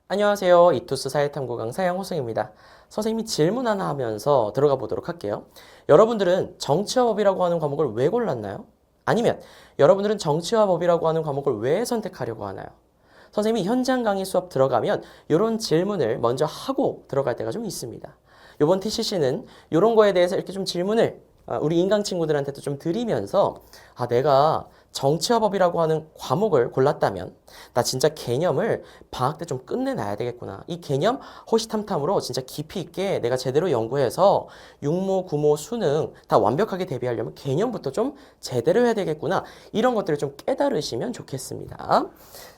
안녕하세요. 이투스 사회탐구 강사 양호승입니다. 선생님이 질문 하나 하면서 들어가 보도록 할게요. 여러분들은 정치와 법이라고 하는 과목을 왜 골랐나요? 아니면 여러분들은 정치와 법이라고 하는 과목을 왜 선택하려고 하나요? 선생님이 현장 강의 수업 들어가면 이런 질문을 먼저 하고 들어갈 때가 좀 있습니다. 이번 TCC는 이런 거에 대해서 이렇게 좀 질문을 우리 인강 친구들한테도 좀 드리면서 내가 정치와 법이라고 하는 과목을 골랐다면 나 진짜 개념을 방학 때 좀 끝내놔야 되겠구나. 이 개념 호시탐탐으로 진짜 깊이 있게 내가 제대로 연구해서 육모, 구모, 수능 다 완벽하게 대비하려면 개념부터 좀 제대로 해야 되겠구나. 이런 것들을 좀 깨달으시면 좋겠습니다.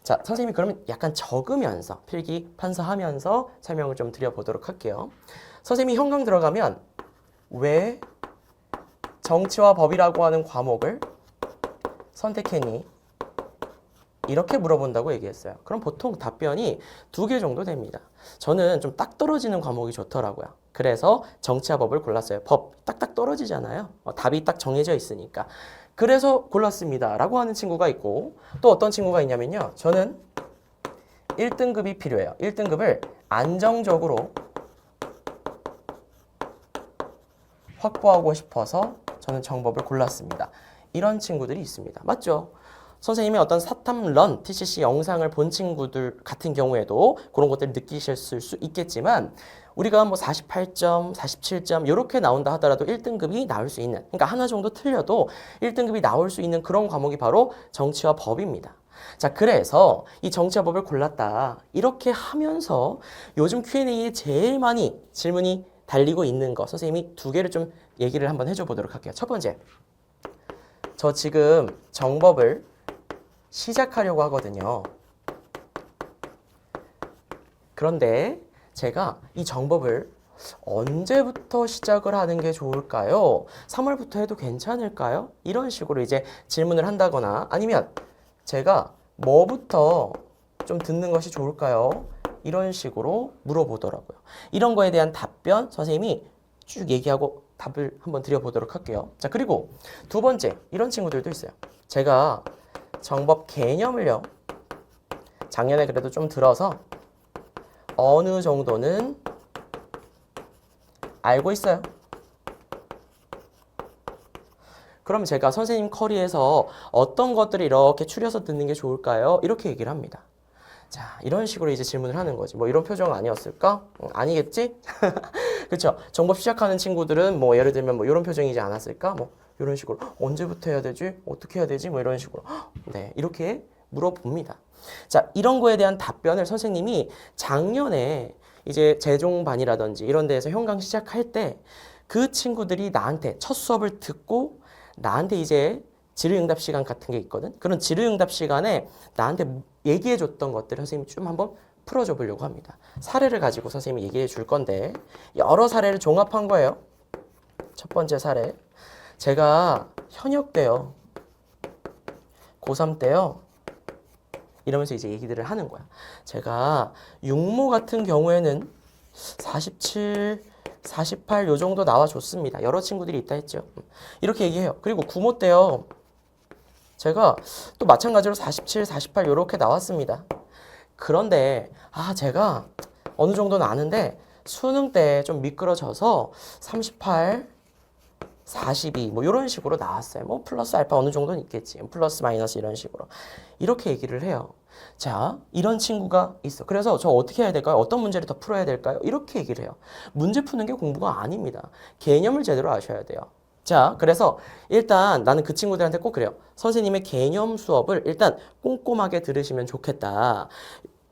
자, 선생님이 그러면 약간 적으면서 필기 판서하면서 설명을 좀 드려보도록 할게요. 선생님이 현강 들어가면 왜 정치와 법이라고 하는 과목을 선택했니? 이렇게 물어본다고 얘기했어요. 그럼 보통 답변이 2개 정도 됩니다. 저는 좀 딱 떨어지는 과목이 좋더라고요. 그래서 정치와 법을 골랐어요. 법 딱딱 떨어지잖아요. 답이 딱 정해져 있으니까. 그래서 골랐습니다. 라고 하는 친구가 있고 또 어떤 친구가 있냐면요. 저는 1등급이 필요해요. 1등급을 안정적으로 확보하고 싶어서 저는 정법을 골랐습니다. 이런 친구들이 있습니다. 맞죠? 선생님이 어떤 사탐런 TCC 영상을 본 친구들 같은 경우에도 그런 것들을 느끼실 수 있겠지만 우리가 뭐 48점, 47점 이렇게 나온다 하더라도 1등급이 나올 수 있는, 그러니까 하나 정도 틀려도 1등급이 나올 수 있는 그런 과목이 바로 정치와 법입니다. 자, 그래서 이 정치와 법을 골랐다. 이렇게 하면서 요즘 Q&A에 제일 많이 질문이 달리고 있는 거 선생님이 2개를 좀 얘기를 한번 해줘 보도록 할게요. 첫 번째, 저 지금 정법을 시작하려고 하거든요. 그런데 제가 이 정법을 언제부터 시작을 하는 게 좋을까요? 3월부터 해도 괜찮을까요? 이런 식으로 이제 질문을 한다거나 아니면 제가 뭐부터 좀 듣는 것이 좋을까요? 이런 식으로 물어보더라고요. 이런 거에 대한 답변 선생님이 쭉 얘기하고 답을 한번 드려보도록 할게요. 자, 그리고 2번째, 이런 친구들도 있어요. 제가 정법 개념을요, 작년에 그래도 좀 들어서 어느 정도는 알고 있어요. 그럼 제가 선생님 커리에서 어떤 것들을 이렇게 추려서 듣는 게 좋을까요? 이렇게 얘기를 합니다. 자, 이런 식으로 이제 질문을 하는 거지. 뭐 이런 표정 아니었을까? 아니겠지? 그렇죠? 정법 시작하는 친구들은 뭐 예를 들면 뭐 이런 표정이지 않았을까? 뭐 이런 식으로 언제부터 해야 되지? 어떻게 해야 되지? 뭐 이런 식으로 네, 이렇게 물어봅니다. 자, 이런 거에 대한 답변을 선생님이 작년에 이제 재종반이라든지 이런 데에서 현강 시작할 때 그 친구들이 나한테 첫 수업을 듣고 나한테 이제 질의응답 시간 같은 게 있거든. 그런 질의응답 시간에 나한테 얘기해 줬던 것들을 선생님이 좀 한번 풀어줘 보려고 합니다. 사례를 가지고 선생님이 얘기해 줄 건데 여러 사례를 종합한 거예요. 첫 번째 사례. 제가 현역 때요. 고3 때요. 이러면서 이제 얘기들을 하는 거야. 제가 육모 같은 경우에는 47, 48 요 정도 나와줬습니다. 여러 친구들이 있다 했죠. 이렇게 얘기해요. 그리고 구모 때요. 제가 또 마찬가지로 47, 48 이렇게 나왔습니다. 그런데 제가 어느 정도는 아는데 수능 때 좀 미끄러져서 38, 42 뭐 이런 식으로 나왔어요. 뭐 플러스 알파 어느 정도는 있겠지. 플러스 마이너스 이런 식으로. 이렇게 얘기를 해요. 자, 이런 친구가 있어. 그래서 저 어떻게 해야 될까요? 어떤 문제를 더 풀어야 될까요? 이렇게 얘기를 해요. 문제 푸는 게 공부가 아닙니다. 개념을 제대로 아셔야 돼요. 자, 그래서 일단 나는 그 친구들한테 꼭 그래요. 선생님의 개념 수업을 일단 꼼꼼하게 들으시면 좋겠다.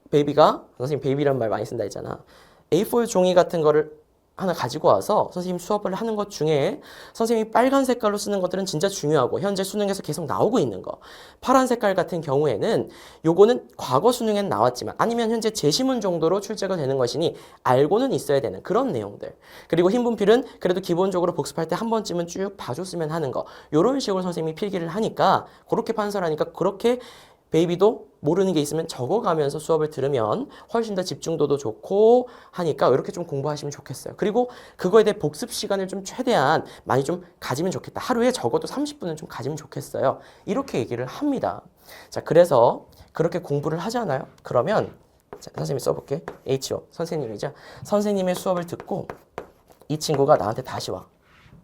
베이비가, 선생님 베이비란 말 많이 쓴다 했잖아. A4 종이 같은 거를 하나 가지고 와서 선생님 수업을 하는 것 중에 선생님이 빨간 색깔로 쓰는 것들은 진짜 중요하고 현재 수능에서 계속 나오고 있는 거. 파란 색깔 같은 경우에는 요거는 과거 수능엔 나왔지만 아니면 현재 제시문 정도로 출제가 되는 것이니 알고는 있어야 되는 그런 내용들. 그리고 흰 분필은 그래도 기본적으로 복습할 때 한 번쯤은 쭉 봐줬으면 하는 거. 요런 식으로 선생님이 필기를 하니까 그렇게 판서하니까 그렇게 베이비도 모르는 게 있으면 적어가면서 수업을 들으면 훨씬 더 집중도도 좋고 하니까 이렇게 좀 공부하시면 좋겠어요. 그리고 그거에 대해 복습 시간을 좀 최대한 많이 좀 가지면 좋겠다. 하루에 적어도 30분은 좀 가지면 좋겠어요. 이렇게 얘기를 합니다. 자, 그래서 그렇게 공부를 하잖아요. 그러면 자, 선생님이 써볼게. HO 선생님이죠. 선생님의 수업을 듣고 이 친구가 나한테 다시 와.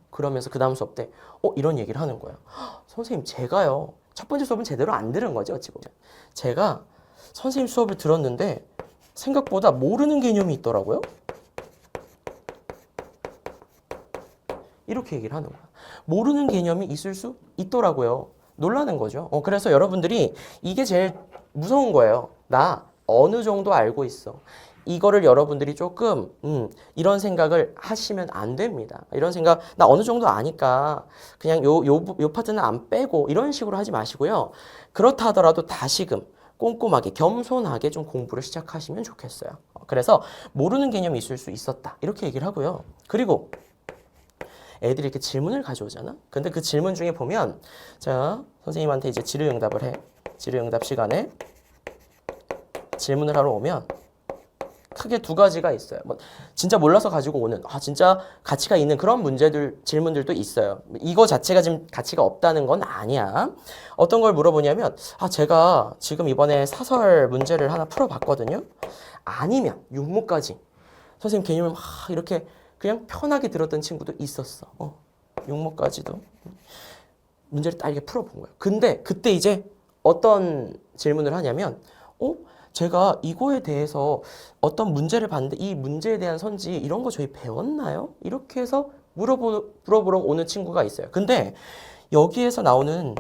그러면서 그 다음 수업 때 이런 얘기를 하는 거예요. 선생님 제가요. 첫 번째 수업은 제대로 안 들은 거지 어찌 보면. 제가 선생님 수업을 들었는데 생각보다 모르는 개념이 있더라고요. 이렇게 얘기를 하는 거야. 모르는 개념이 있을 수 있더라고요. 놀라는 거죠. 그래서 여러분들이 이게 제일 무서운 거예요. 나 어느 정도 알고 있어. 이거를 여러분들이 조금 이런 생각을 하시면 안 됩니다. 이런 생각 나 어느 정도 아니까 그냥 요 파트는 안 빼고 이런 식으로 하지 마시고요. 그렇다 하더라도 다시금 꼼꼼하게 겸손하게 좀 공부를 시작하시면 좋겠어요. 그래서 모르는 개념이 있을 수 있었다. 이렇게 얘기를 하고요. 그리고 애들이 이렇게 질문을 가져오잖아. 근데 그 질문 중에 보면 자, 선생님한테 이제 질의응답을 해. 질의응답 시간에 질문을 하러 오면 크게 두 가지가 있어요. 뭐 진짜 몰라서 가지고 오는 진짜 가치가 있는 그런 문제들 질문들도 있어요. 이거 자체가 지금 가치가 없다는 건 아니야. 어떤 걸 물어보냐면 제가 지금 이번에 사설 문제를 하나 풀어봤거든요. 아니면 육모까지 선생님 개념을 막 이렇게 그냥 편하게 들었던 친구도 있었어. 육모까지도 문제를 딱 이렇게 풀어본 거예요. 근데 그때 이제 어떤 질문을 하냐면 제가 이거에 대해서 어떤 문제를 봤는데 이 문제에 대한 선지 이런 거 저희 배웠나요? 이렇게 해서 물어보러 오는 친구가 있어요. 근데 여기에서 나오는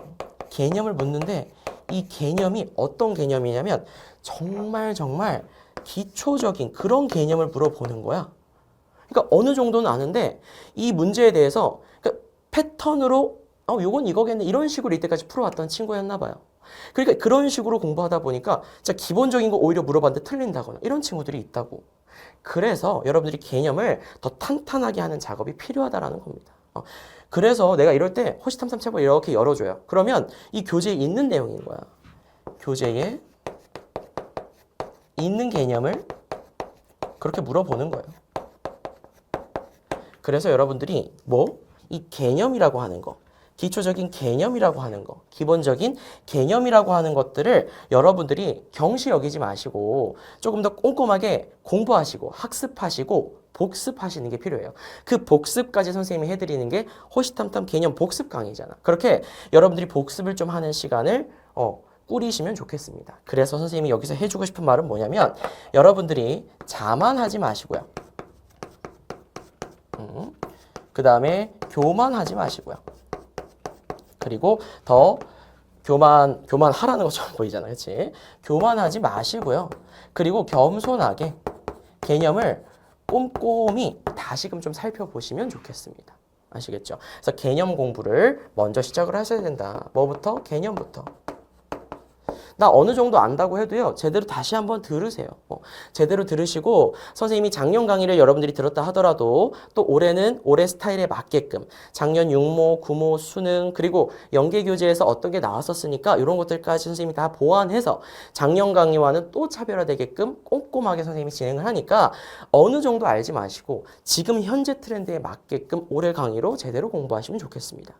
개념을 묻는데 이 개념이 어떤 개념이냐면 정말 기초적인 그런 개념을 물어보는 거야. 그러니까 어느 정도는 아는데 이 문제에 대해서 그러니까 패턴으로 요건 이거겠네 이런 식으로 이때까지 풀어왔던 친구였나 봐요. 그러니까 그런 식으로 공부하다 보니까 진짜 기본적인 거 오히려 물어봤는데 틀린다거나 이런 친구들이 있다고. 그래서 여러분들이 개념을 더 탄탄하게 하는 작업이 필요하다라는 겁니다. 그래서 내가 이럴 때 호시탐탐 책을 이렇게 열어줘요. 그러면 이 교재에 있는 내용인 거야. 교재에 있는 개념을 그렇게 물어보는 거예요. 그래서 여러분들이 이 개념이라고 하는 거 기초적인 개념이라고 하는 거, 기본적인 개념이라고 하는 것들을 여러분들이 경시 여기지 마시고 조금 더 꼼꼼하게 공부하시고 학습하시고 복습하시는 게 필요해요. 그 복습까지 선생님이 해드리는 게 호시탐탐 개념 복습 강의잖아. 그렇게 여러분들이 복습을 좀 하는 시간을 꾸리시면 좋겠습니다. 그래서 선생님이 여기서 해주고 싶은 말은 뭐냐면 여러분들이 자만하지 마시고요. 그 다음에 교만하지 마시고요. 그리고 더 교만하라는 것처럼 보이잖아. 그렇지? 교만하지 마시고요. 그리고 겸손하게 개념을 꼼꼼히 다시금 좀 살펴보시면 좋겠습니다. 아시겠죠? 그래서 개념 공부를 먼저 시작을 하셔야 된다. 뭐부터? 개념부터. 나 어느 정도 안다고 해도요. 제대로 다시 한번 들으세요. 제대로 들으시고 선생님이 작년 강의를 여러분들이 들었다 하더라도 또 올해는 올해 스타일에 맞게끔 작년 육모, 구모, 수능 그리고 연계교재에서 어떤 게 나왔었으니까 이런 것들까지 선생님이 다 보완해서 작년 강의와는 또 차별화되게끔 꼼꼼하게 선생님이 진행을 하니까 어느 정도 알지 마시고 지금 현재 트렌드에 맞게끔 올해 강의로 제대로 공부하시면 좋겠습니다.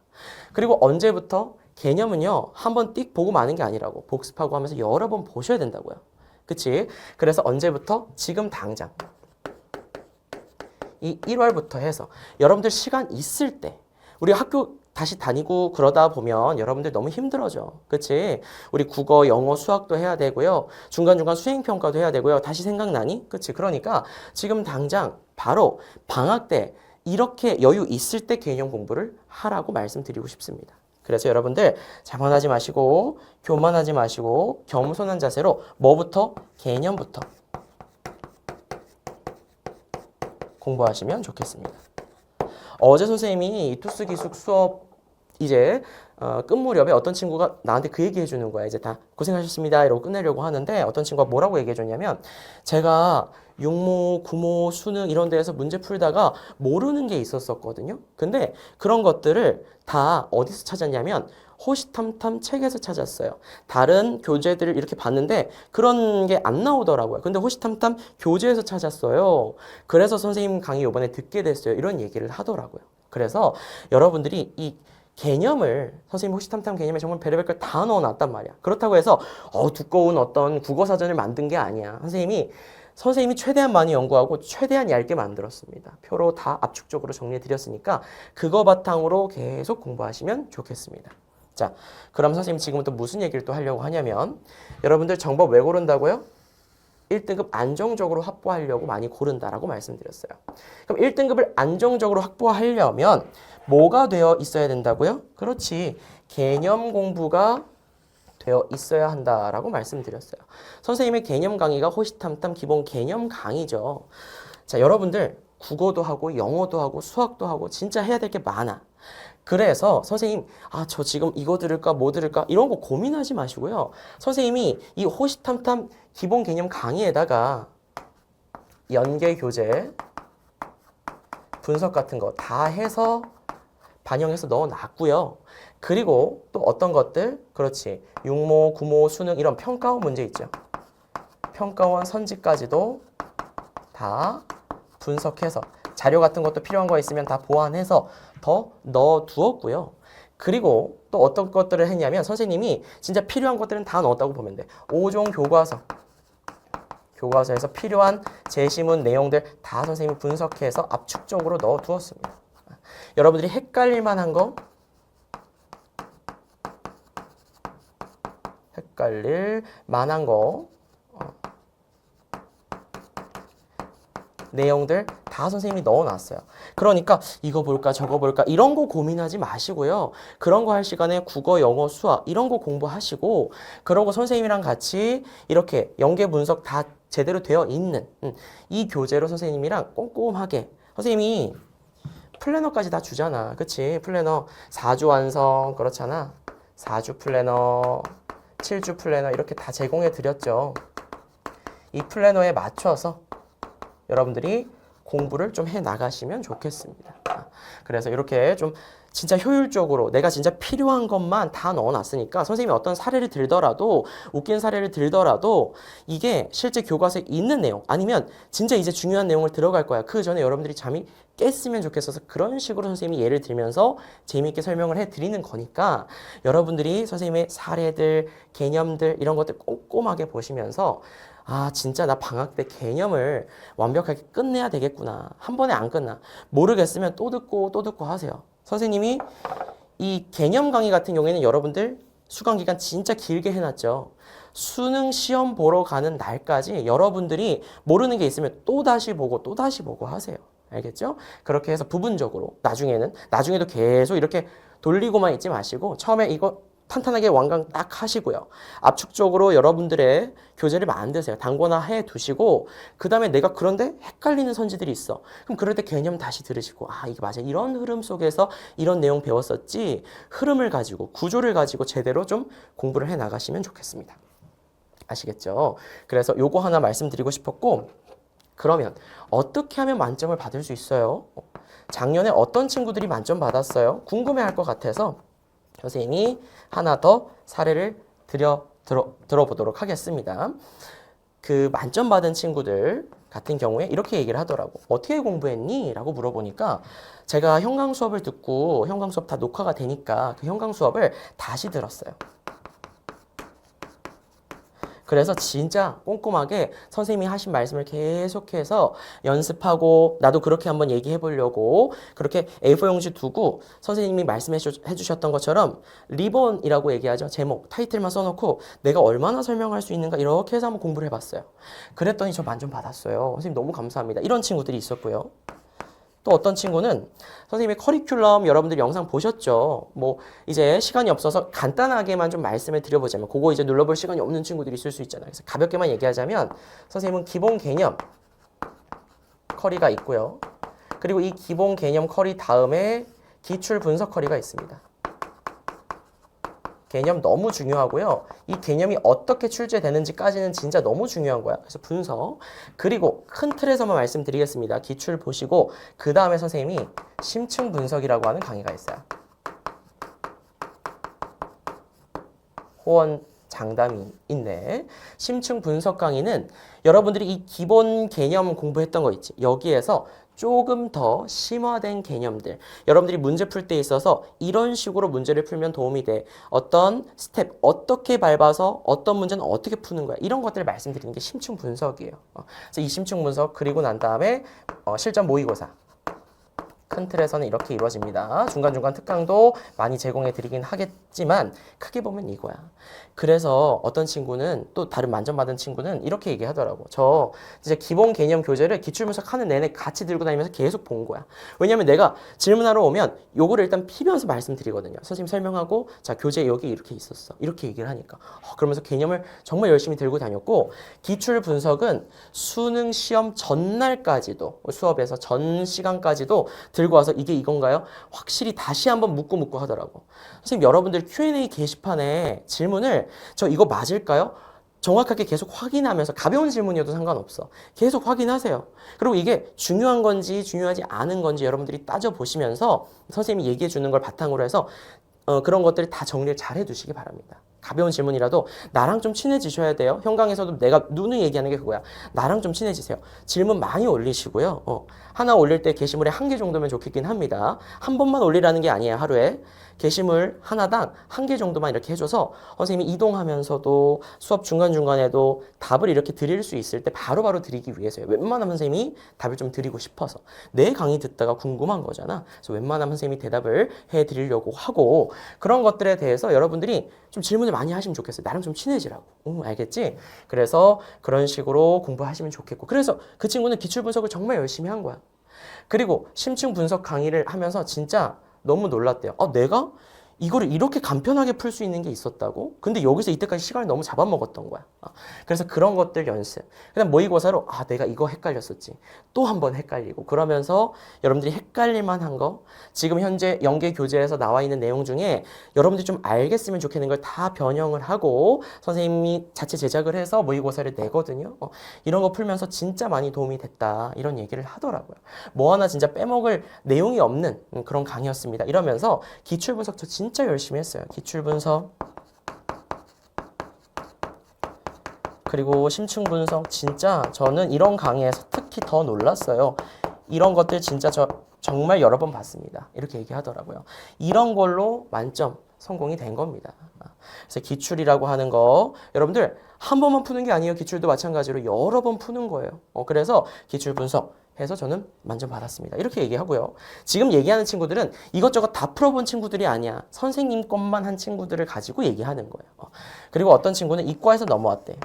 그리고 언제부터? 개념은요, 한번 띡 보고 마는 게 아니라고 복습하고 하면서 여러 번 보셔야 된다고요. 그치? 그래서 언제부터? 지금 당장. 이 1월부터 해서 여러분들 시간 있을 때 우리 학교 다시 다니고 그러다 보면 여러분들 너무 힘들어져. 그치? 우리 국어, 영어, 수학도 해야 되고요. 중간중간 수행평가도 해야 되고요. 다시 생각나니? 그치? 그러니까 지금 당장 바로 방학 때 이렇게 여유 있을 때 개념 공부를 하라고 말씀드리고 싶습니다. 그래서 여러분들 자만하지 마시고 교만하지 마시고 겸손한 자세로 뭐부터? 개념부터 공부하시면 좋겠습니다. 어제 선생님이 투스 기숙 수업 이제 끝 무렵에 어떤 친구가 나한테 그 얘기 해주는 거야. 이제 다 고생하셨습니다 이러고 끝내려고 하는데 어떤 친구가 뭐라고 얘기해줬냐면 제가 육모, 구모, 수능 이런 데에서 문제 풀다가 모르는 게 있었거든요. 근데 그런 것들을 다 어디서 찾았냐면 호시탐탐 책에서 찾았어요. 다른 교재들을 이렇게 봤는데 그런 게 안 나오더라고요. 근데 호시탐탐 교재에서 찾았어요. 그래서 선생님 강의 이번에 듣게 됐어요. 이런 얘기를 하더라고요. 그래서 여러분들이 이 개념을 선생님 호시탐탐 개념에 정말 별의별 걸 다 넣어놨단 말이야. 그렇다고 해서 두꺼운 어떤 국어사전을 만든 게 아니야. 선생님이 최대한 많이 연구하고 최대한 얇게 만들었습니다. 표로 다 압축적으로 정리해 드렸으니까 그거 바탕으로 계속 공부하시면 좋겠습니다. 자, 그럼 선생님 지금부터 무슨 얘기를 또 하려고 하냐면 여러분들 정법 왜 고른다고요? 1등급 안정적으로 확보하려고 많이 고른다라고 말씀드렸어요. 그럼 1등급을 안정적으로 확보하려면 뭐가 되어 있어야 된다고요? 그렇지. 개념 공부가 되어 있어야 한다라고 말씀드렸어요. 선생님의 개념 강의가 호시탐탐 기본 개념 강의죠. 자, 여러분들 국어도 하고 영어도 하고 수학도 하고 진짜 해야 될 게 많아. 그래서 선생님, 저 지금 이거 들을까 뭐 들을까 이런 거 고민하지 마시고요. 선생님이 이 호시탐탐 기본 개념 강의에다가 연계 교재, 분석 같은 거 다 해서 반영해서 넣어놨고요. 그리고 또 어떤 것들, 그렇지, 육모, 구모, 수능 이런 평가원 문제 있죠. 평가원 선지까지도 다 분석해서 자료 같은 것도 필요한 거 있으면 다 보완해서 더 넣어두었고요. 그리고 또 어떤 것들을 했냐면 선생님이 진짜 필요한 것들은 다 넣었다고 보면 돼. 5종 교과서에서 필요한 제시문 내용들 다 선생님이 분석해서 압축적으로 넣어두었습니다. 여러분들이 헷갈릴 만한 거 내용들 다 선생님이 넣어놨어요. 그러니까 이거 볼까 저거 볼까 이런 거 고민하지 마시고요. 그런 거 할 시간에 국어, 영어, 수학 이런 거 공부하시고 그러고 선생님이랑 같이 이렇게 연계 분석 다 제대로 되어 있는 이 교재로 선생님이랑 꼼꼼하게 선생님이 플래너까지 다 주잖아. 그치? 플래너 4주 완성 그렇잖아. 4주 플래너 7주 플래너 이렇게 다 제공해 드렸죠. 이 플래너에 맞춰서 여러분들이 공부를 좀 해 나가시면 좋겠습니다. 그래서 이렇게 좀 진짜 효율적으로 내가 진짜 필요한 것만 다 넣어놨으니까 선생님이 어떤 사례를 들더라도 웃긴 사례를 들더라도 이게 실제 교과서에 있는 내용 아니면 진짜 이제 중요한 내용을 들어갈 거야. 그 전에 여러분들이 잠이 깼으면 좋겠어서 그런 식으로 선생님이 예를 들면서 재미있게 설명을 해드리는 거니까 여러분들이 선생님의 사례들, 개념들 이런 것들 꼼꼼하게 보시면서 진짜 나 방학 때 개념을 완벽하게 끝내야 되겠구나. 한 번에 안 끝나. 모르겠으면 또 듣고 하세요. 선생님이 이 개념 강의 같은 경우에는 여러분들 수강 기간 진짜 길게 해놨죠. 수능 시험 보러 가는 날까지 여러분들이 모르는 게 있으면 또 다시 보고 하세요. 알겠죠? 그렇게 해서 부분적으로 나중에도 계속 이렇게 돌리고만 있지 마시고 처음에 이거 탄탄하게 완강 딱 하시고요. 압축적으로 여러분들의 교재를 만드세요. 단권화해 두시고 그 다음에 내가 그런데 헷갈리는 선지들이 있어. 그럼 그럴 때 개념 다시 들으시고 이게 맞아. 이런 흐름 속에서 이런 내용 배웠었지. 흐름을 가지고 구조를 가지고 제대로 좀 공부를 해 나가시면 좋겠습니다. 아시겠죠? 그래서 요거 하나 말씀드리고 싶었고 그러면 어떻게 하면 만점을 받을 수 있어요? 작년에 어떤 친구들이 만점 받았어요? 궁금해할 것 같아서 선생님이 하나 더 사례를 들어보도록 하겠습니다. 그 만점 받은 친구들 같은 경우에 이렇게 얘기를 하더라고. 어떻게 공부했니? 라고 물어보니까 제가 현강 수업을 듣고 현강 수업 다 녹화가 되니까 그 현강 수업을 다시 들었어요. 그래서 진짜 꼼꼼하게 선생님이 하신 말씀을 계속해서 연습하고 나도 그렇게 한번 얘기해 보려고 그렇게 A4 용지 두고 선생님이 말씀해 주셨던 것처럼 리본이라고 얘기하죠. 제목, 타이틀만 써놓고 내가 얼마나 설명할 수 있는가 이렇게 해서 한번 공부를 해봤어요. 그랬더니 저 만점 받았어요. 선생님 너무 감사합니다. 이런 친구들이 있었고요. 또 어떤 친구는 선생님의 커리큘럼 여러분들 영상 보셨죠? 이제 시간이 없어서 간단하게만 좀 말씀을 드려보자면 그거 이제 눌러볼 시간이 없는 친구들이 있을 수 있잖아요. 그래서 가볍게만 얘기하자면 선생님은 기본 개념 커리가 있고요. 그리고 이 기본 개념 커리 다음에 기출 분석 커리가 있습니다. 개념 너무 중요하고요. 이 개념이 어떻게 출제되는지까지는 진짜 너무 중요한 거야. 그래서 분석. 그리고 큰 틀에서만 말씀드리겠습니다. 기출 보시고 그 다음에 선생님이 심층 분석이라고 하는 강의가 있어요. 호언 장담이 있네. 심층 분석 강의는 여러분들이 이 기본 개념 공부했던 거 있지. 여기에서 조금 더 심화된 개념들. 여러분들이 문제 풀 때 있어서 이런 식으로 문제를 풀면 도움이 돼. 어떤 스텝, 어떻게 밟아서 어떤 문제는 어떻게 푸는 거야. 이런 것들을 말씀드리는 게 심층 분석이에요. 그래서 이 심층 분석 그리고 난 다음에 실전 모의고사. 큰 틀에서는 이렇게 이루어집니다. 중간중간 특강도 많이 제공해 드리긴 하겠지만 크게 보면 이거야. 그래서 어떤 친구는 또 다른 만점 받은 친구는 이렇게 얘기하더라고. 저 이제 기본 개념 교재를 기출분석 하는 내내 같이 들고 다니면서 계속 본 거야. 왜냐면 내가 질문하러 오면 요거를 일단 피면서 말씀드리거든요. 선생님 설명하고 자 교재 여기 이렇게 있었어. 이렇게 얘기를 하니까 그러면서 개념을 정말 열심히 들고 다녔고 기출 분석은 수능 시험 전날까지도 수업에서 전 시간까지도 들고 와서 이게 이건가요? 확실히 다시 한번 묻고 하더라고. 선생님 여러분들 Q&A 게시판에 질문을 저 이거 맞을까요? 정확하게 계속 확인하면서 가벼운 질문이어도 상관없어. 계속 확인하세요. 그리고 이게 중요한 건지 중요하지 않은 건지 여러분들이 따져보시면서 선생님이 얘기해 주는 걸 바탕으로 해서 그런 것들을 다 정리를 잘 해두시기 바랍니다. 가벼운 질문이라도 나랑 좀 친해지셔야 돼요. 현강에서도 내가 누누이 얘기하는 게 그거야. 나랑 좀 친해지세요. 질문 많이 올리시고요. 하나 올릴 때 게시물에 1개 정도면 좋겠긴 합니다. 한 번만 올리라는 게 아니에요. 하루에. 게시물 하나당 1개 정도만 이렇게 해줘서 선생님이 이동하면서도 수업 중간중간에도 답을 이렇게 드릴 수 있을 때 바로바로 드리기 위해서요. 웬만하면 선생님이 답을 좀 드리고 싶어서. 내 강의 듣다가 궁금한 거잖아. 그래서 웬만하면 선생님이 대답을 해드리려고 하고 그런 것들에 대해서 여러분들이 좀 질문을 많이 하시면 좋겠어요. 나랑 좀 친해지라고. 알겠지? 그래서 그런 식으로 공부하시면 좋겠고 그래서 그 친구는 기출 분석을 정말 열심히 한 거야. 그리고 심층 분석 강의를 하면서 진짜 너무 놀랐대요. 내가 이거를 이렇게 간편하게 풀 수 있는 게 있었다고? 근데 여기서 이때까지 시간을 너무 잡아먹었던 거야. 그래서 그런 것들 연습. 그다음 모의고사로 내가 이거 헷갈렸었지. 또 한 번 헷갈리고 그러면서 여러분들이 헷갈릴 만한 거 지금 현재 연계 교재에서 나와 있는 내용 중에 여러분들이 좀 알겠으면 좋겠는 걸 다 변형을 하고 선생님이 자체 제작을 해서 모의고사를 내거든요. 이런 거 풀면서 진짜 많이 도움이 됐다. 이런 얘기를 하더라고요. 뭐 하나 진짜 빼먹을 내용이 없는 그런 강의였습니다. 이러면서 기출 분석 저 진짜 열심히 했어요. 기출 분석 그리고 심층 분석 진짜 저는 이런 강의에서 특히 더 놀랐어요. 이런 것들 진짜 저 정말 여러 번 봤습니다. 이렇게 얘기하더라고요. 이런 걸로 만점 성공이 된 겁니다. 그래서 기출이라고 하는 거 여러분들 한 번만 푸는 게 아니에요. 기출도 마찬가지로 여러 번 푸는 거예요. 그래서 기출 분석 해서 저는 만점 받았습니다. 이렇게 얘기하고요. 지금 얘기하는 친구들은 이것저것 다 풀어본 친구들이 아니야. 선생님 것만 한 친구들을 가지고 얘기하는 거예요. 그리고 어떤 친구는 이과에서 넘어왔대.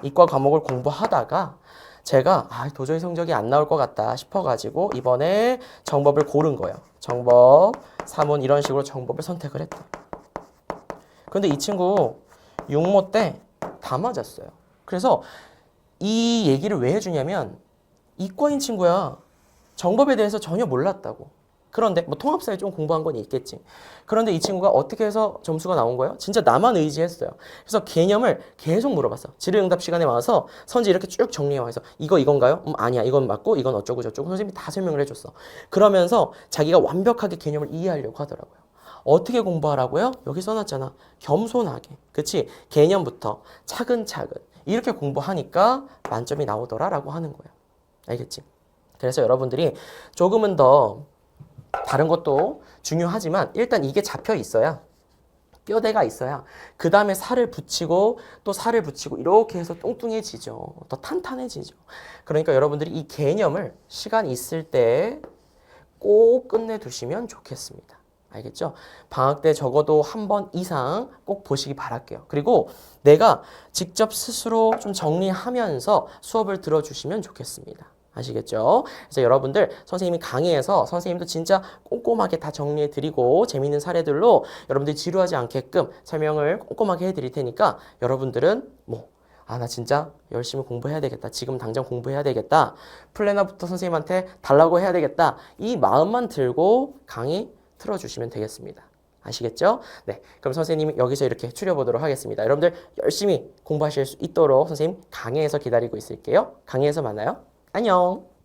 이과 과목을 공부하다가 제가 도저히 성적이 안 나올 것 같다 싶어가지고 이번에 정법을 고른 거예요. 정법, 사문 이런 식으로 정법을 선택을 했대. 근데 이 친구 육모 때 다 맞았어요. 그래서 이 얘기를 왜 해주냐면 이과인 친구야. 정법에 대해서 전혀 몰랐다고. 그런데 뭐 통합사에 좀 공부한 건 있겠지. 그런데 이 친구가 어떻게 해서 점수가 나온 거예요? 진짜 나만 의지했어요. 그래서 개념을 계속 물어봤어. 질의응답 시간에 와서 선지 이렇게 쭉 정리해와서 이건가요? 아니야. 이건 맞고 이건 어쩌고 저쩌고 선생님이 다 설명을 해줬어. 그러면서 자기가 완벽하게 개념을 이해하려고 하더라고요. 어떻게 공부하라고요? 여기 써놨잖아. 겸손하게. 그치? 개념부터 차근차근 이렇게 공부하니까 만점이 나오더라라고 하는 거예요. 알겠지? 그래서 여러분들이 조금은 더 다른 것도 중요하지만 일단 이게 잡혀 있어야 뼈대가 있어야 그 다음에 살을 붙이고 또 살을 붙이고 이렇게 해서 뚱뚱해지죠. 더 탄탄해지죠. 그러니까 여러분들이 이 개념을 시간 있을 때 꼭 끝내두시면 좋겠습니다. 알겠죠? 방학 때 적어도 한 번 이상 꼭 보시기 바랄게요. 그리고 내가 직접 스스로 좀 정리하면서 수업을 들어주시면 좋겠습니다. 아시겠죠? 그래서 여러분들 선생님이 강의에서 선생님도 진짜 꼼꼼하게 다 정리해드리고 재미있는 사례들로 여러분들이 지루하지 않게끔 설명을 꼼꼼하게 해드릴 테니까 여러분들은 나 진짜 열심히 공부해야 되겠다. 지금 당장 공부해야 되겠다. 플래너부터 선생님한테 달라고 해야 되겠다. 이 마음만 들고 강의 틀어주시면 되겠습니다. 아시겠죠? 네, 그럼 선생님이 여기서 이렇게 추려보도록 하겠습니다. 여러분들 열심히 공부하실 수 있도록 선생님 강의에서 기다리고 있을게요. 강의에서 만나요. 안녕.